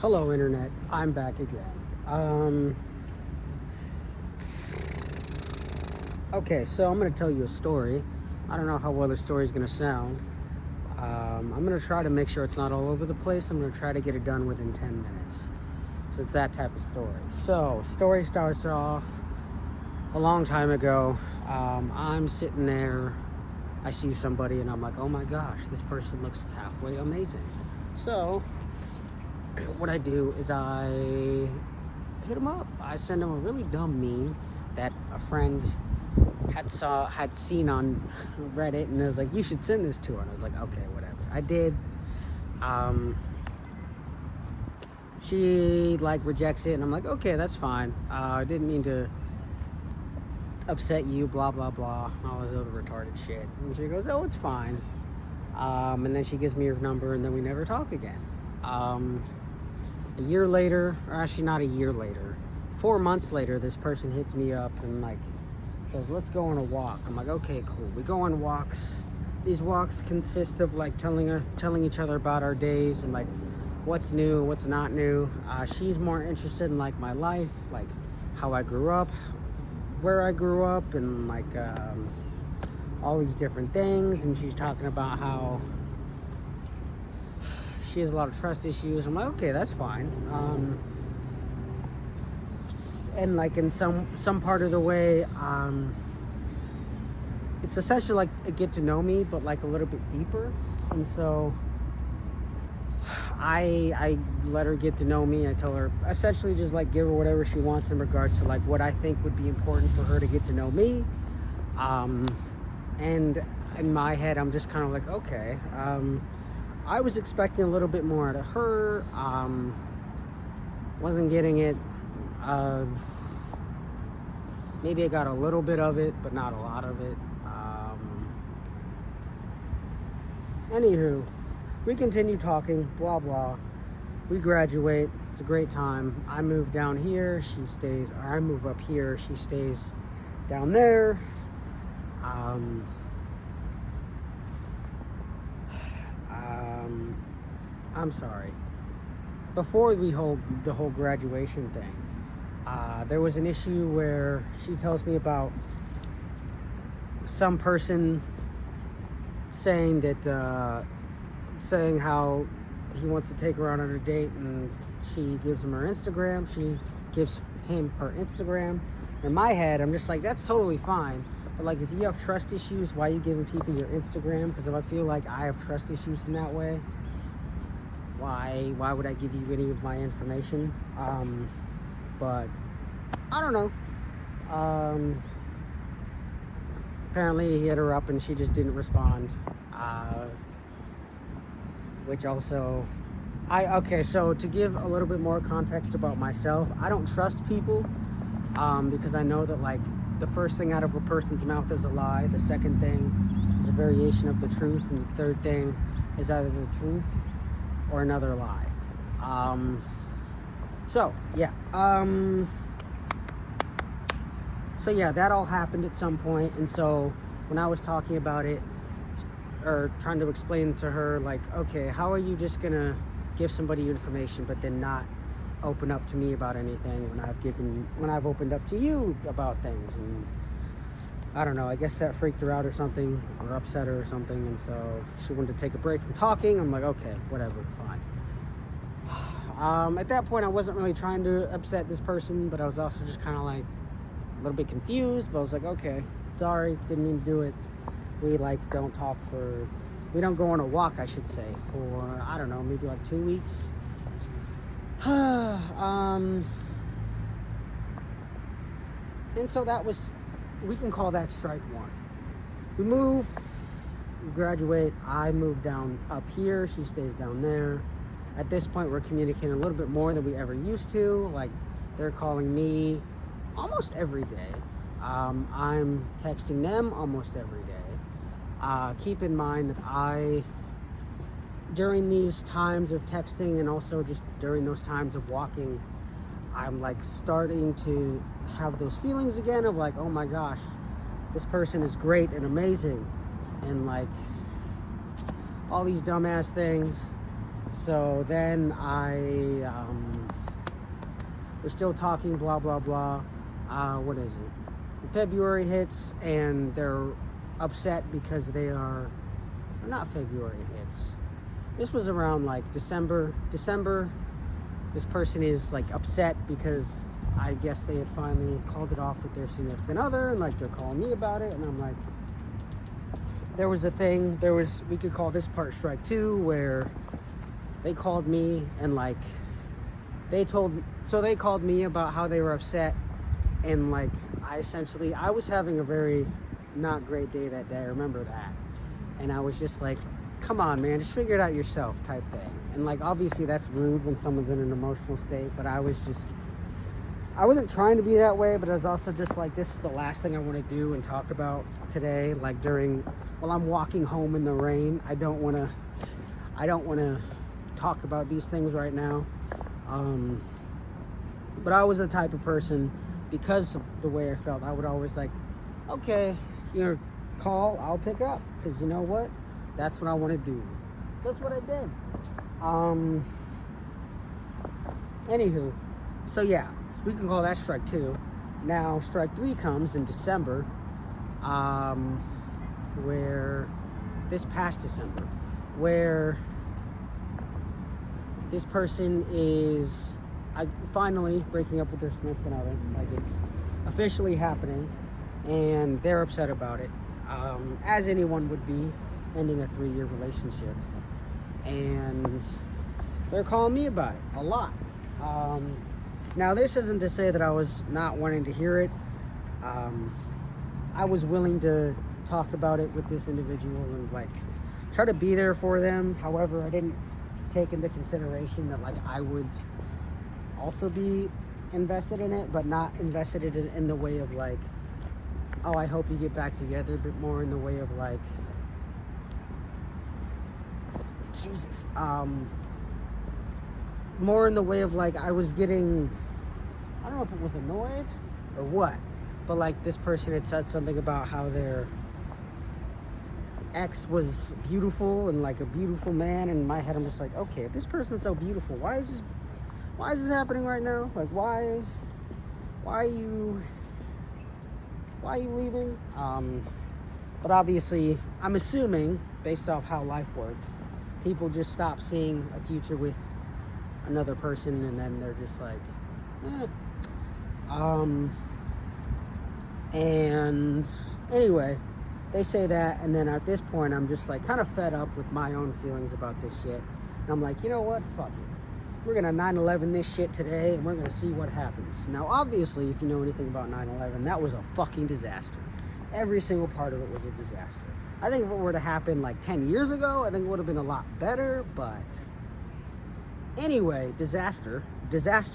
Hello, Internet. I'm back again. Okay, so I'm going to tell you a story. I don't know how well the story is going to sound. I'm going to try to make sure it's not all over the place. I'm going to try to get it done within 10 minutes. So it's that type of story. So, story starts off a long time ago. I'm sitting there. I see somebody and I'm like, oh my gosh, this person looks halfway amazing. So, what I do is I hit him up. I send him a really dumb meme that a friend had seen on Reddit, and I was like, you should send this to her. And I was like, okay, whatever. I did. She rejects it, and I'm like, okay, that's fine. I didn't mean to upset you, blah blah blah, all this other retarded shit. And she goes, oh, it's fine. And then she gives me her number, and then we never talk again. A year later, or actually not a year later, 4 months later, this person hits me up and says, let's go on a walk. I'm like, okay, cool. We go on walks. These walks consist of telling each other about our days and what's new, what's not new. She's more interested in my life, how I grew up, where I grew up, and all these different things. And she's talking about how she has a lot of trust issues. I'm like, okay, that's fine. And in some part of the way, it's essentially a get to know me, but a little bit deeper. And so I let her get to know me. I tell her essentially just give her whatever she wants in regards to what I think would be important for her to get to know me. And in my head, I'm just kind of okay. I was expecting a little bit more out of her. Wasn't getting it. Maybe I got a little bit of it, but not a lot of it. Anywho, we continue talking, blah, blah. We graduate. It's a great time. I move down here. She stays, or I move up here. She stays down there. I'm sorry. Before the whole graduation thing, there was an issue where she tells me about some person saying how he wants to take her out on a date, and she gives him her Instagram. She gives him her Instagram. In my head, I'm just that's totally fine. But if you have trust issues, why are you giving people your Instagram? Because if I feel like I have trust issues in that way, why would I give you any of my information? But I don't know. Apparently he hit her up and she just didn't respond. Which also, okay, so to give a little bit more context about myself, I don't trust people because I know that the first thing out of a person's mouth is a lie. The second thing is a variation of the truth, and the third thing is either the truth or another lie. So yeah, that all happened at some point. And so when I was talking about it, or trying to explain to her, okay, how are you just gonna give somebody your information but then not open up to me about anything when I've opened up to you about things? And I don't know, I guess that freaked her out or something, or upset her or something, and so she wanted to take a break from talking. I'm like, okay, whatever, fine. At that point, I wasn't really trying to upset this person, but I was also just kind of a little bit confused. But I was like, okay, sorry, didn't mean to do it. We don't talk we don't go on a walk, I should say, for, I don't know, maybe 2 weeks. And so we can call that strike one. We move, we graduate, I move down up here, she stays down there. At this point, we're communicating a little bit more than we ever used to. They're calling me almost every day. I'm texting them almost every day. Keep in mind that during these times of texting and also just during those times of walking, I'm starting to have those feelings again of oh my gosh, this person is great and amazing, and all these dumbass things. So then we're still talking, blah, blah, blah. What is it? February hits and they're upset because or not February hits. This was around like December. This person is like upset because I guess they had finally called it off with their significant other, and like they're calling me about it, and I'm like, we could call this part strike two, where they called me and like they called me about how they were upset, and like I was having a very not great day that day. I remember that, and I was just like, come on, man, just figure it out yourself type thing. And like obviously that's rude when someone's in an emotional state, but I wasn't trying to be that way, but I was also just like, this is the last thing I want to do and talk about today, like while I'm walking home in the rain. I don't want to talk about these things right now. But I was the type of person, because of the way I felt, I would always like, okay, call, I'll pick up, because you know what? That's what I want to do. So that's what I did. Anywho, so yeah, so we can call that strike two. Now, strike three comes in December, this past December, where this person is finally breaking up with their significant other. Like, it's officially happening, and they're upset about it, as anyone would be ending a 3-year relationship. And they're calling me about it a lot. Now, this isn't to say that I was not wanting to hear it. I was willing to talk about it with this individual and like try to be there for them. However, I didn't take into consideration that like I would also be invested in it, but not invested in the way of like, oh, I hope you get back together, but more in the way of like, Jesus, more in the way of like I was getting, I don't know if it was annoyed or what, but like this person had said something about how their ex was beautiful and like a beautiful man, and in my head I'm just like, okay, if this person's so beautiful, why is this happening right now? Like, why are you leaving? But obviously, I'm assuming, based off how life works, people just stop seeing a future with another person, and then they're just like, and anyway, they say that, and then at this point, I'm just like kind of fed up with my own feelings about this shit. And I'm like, you know what? Fuck it. We're gonna 9/11 this shit today, and we're gonna see what happens. Now, obviously, if you know anything about 9/11, that was a fucking disaster. Every single part of it was a disaster. I think if it were to happen like 10 years ago, I think it would have been a lot better, but anyway, disaster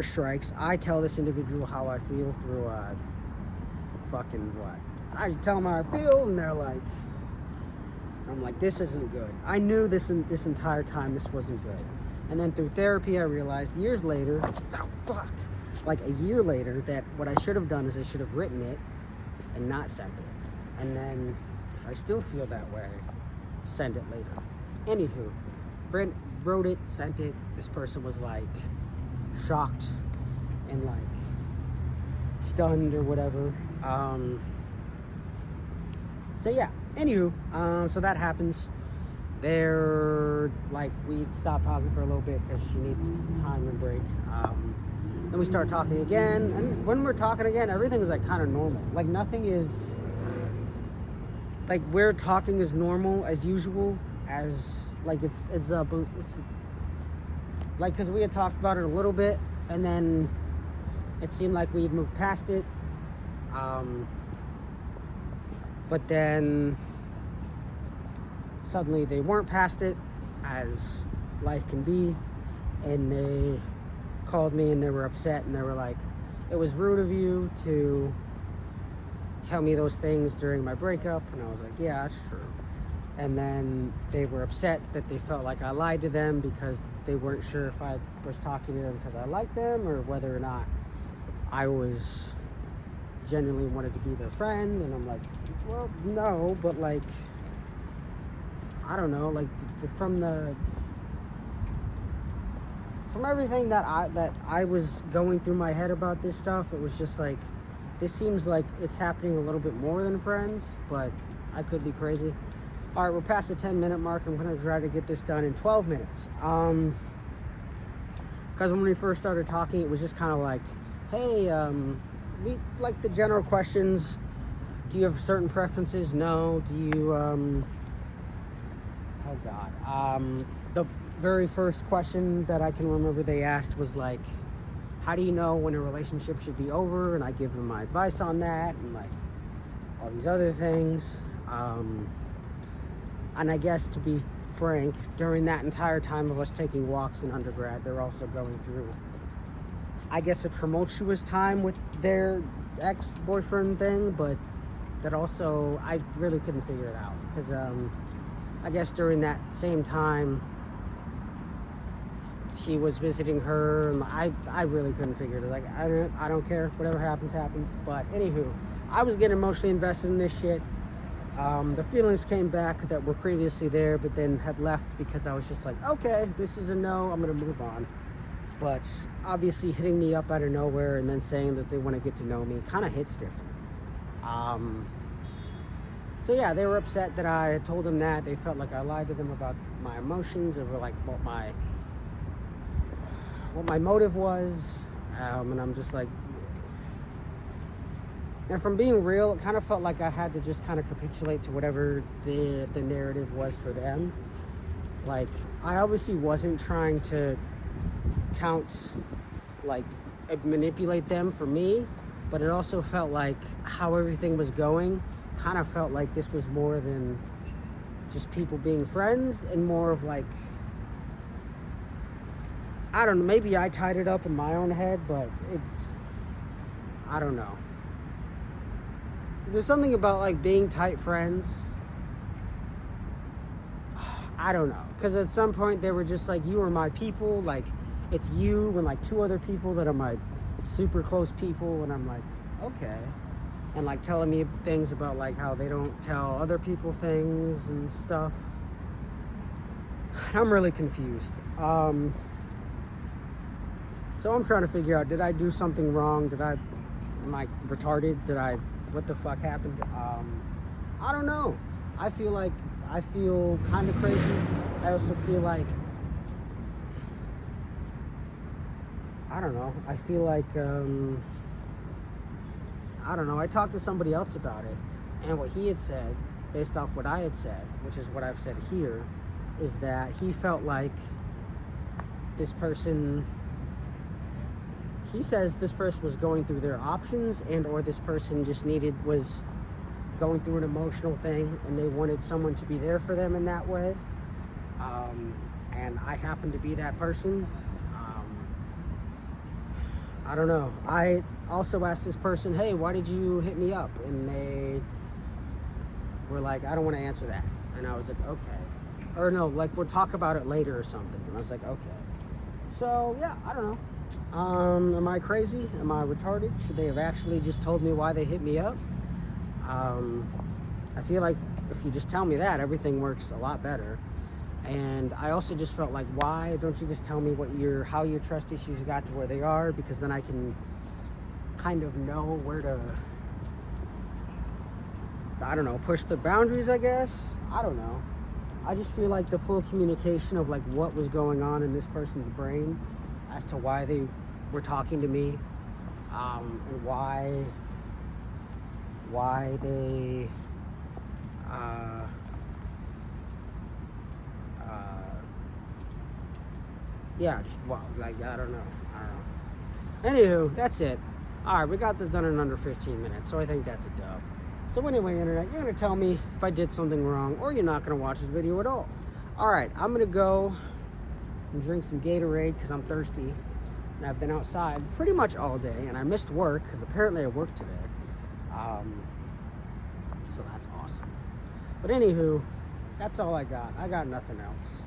strikes. I tell this individual how I feel through fucking what? I tell them how I feel, and they're like, I'm like, this isn't good. I knew this entire time this wasn't good. And then through therapy, I realized years later, like a year later, that what I should have done is I should have written it and not sent it. And then if I still feel that way, send it later. Anywho, Brent wrote it, sent it. This person was like shocked and like stunned or whatever. So yeah, anywho, so that happens. They're like, we stopped talking for a little bit because she needs time and break. Then we start talking again, and when we're talking again, everything is like kind of normal. Like nothing is, like we're talking as normal as usual, as like it's like, because we had talked about it a little bit, and then it seemed like we had moved past it. But then suddenly they weren't past it, as life can be, and they called me and they were upset, and they were like, it was rude of you to tell me those things during my breakup. And I was like, yeah, that's true. And then they were upset that they felt like I lied to them because they weren't sure if I was talking to them because I liked them or whether or not I was genuinely wanted to be their friend. And I'm like, well, no, but like, I don't know, like from the from everything that I was going through my head about this stuff, it was just like, this seems like it's happening a little bit more than friends, but I could be crazy. All right, we're past the 10-minute mark. I'm going to try to get this done in 12 minutes. Because when we first started talking, it was just kind of like, hey, we like the general questions. Do you have certain preferences? No. Do you, oh God. The very first question that I can remember they asked was like, how do you know when a relationship should be over? And I give them my advice on that and like all these other things. And I guess, to be frank, during that entire time of us taking walks in undergrad, they're also going through, I guess, a tumultuous time with their ex-boyfriend thing, but that also, I really couldn't figure it out. Because I guess during that same time, he was visiting her, and I really couldn't figure it out. Like, I don't care. Whatever happens, happens. But anywho, I was getting emotionally invested in this shit. The feelings came back that were previously there, but then had left because I was just like, okay, this is a no, I'm going to move on. But obviously hitting me up out of nowhere and then saying that they want to get to know me kind of hits different. So yeah, they were upset that I had told them that. They felt like I lied to them about my emotions, or like what my motive was. And I'm just like, and from being real, it kind of felt like I had to just kind of capitulate to whatever the narrative was for them. Like, I obviously wasn't trying to manipulate them for me, but it also felt like how everything was going kind of felt like this was more than just people being friends, and more of like, I don't know, maybe I tied it up in my own head, but I don't know. There's something about like being tight friends. I don't know. Because at some point they were just like, you are my people. Like, it's you and like two other people that are my super close people. And I'm like, okay. And like telling me things about like how they don't tell other people things and stuff. I'm really confused. So I'm trying to figure out, did I do something wrong? Am I retarded? What the fuck happened? I don't know. I feel kind of crazy. I also feel like, I don't know. I feel like, I don't know. I talked to somebody else about it, and what he had said, based off what I had said, which is what I've said here, is that he felt like this person, he says this person was going through their options, and or this person just was going through an emotional thing, and they wanted someone to be there for them in that way. And I happen to be that person. I don't know. I also asked this person, hey, why did you hit me up? And they were like, I don't want to answer that. And I was like, okay. Or no, like, we'll talk about it later or something. And I was like, okay. So yeah, I don't know. Am I crazy? Am I retarded? Should they have actually just told me why they hit me up? I feel like if you just tell me that, everything works a lot better. And I also just felt like, why don't you just tell me how your trust issues got to where they are? Because then I can kind of know where to, I don't know, push the boundaries, I guess. I don't know. I just feel like the full communication of like what was going on in this person's brain as to why they were talking to me, and why they yeah, just like I don't know. Anywho, that's it. All right, we got this done in under 15 minutes, so I think that's a dub. So anyway, internet, you're gonna tell me if I did something wrong, or you're not gonna watch this video at all. All right, I'm gonna go and drink some Gatorade because I'm thirsty, and I've been outside pretty much all day, and I missed work because apparently I worked today. So that's awesome. But anywho, that's all I got. I got nothing else.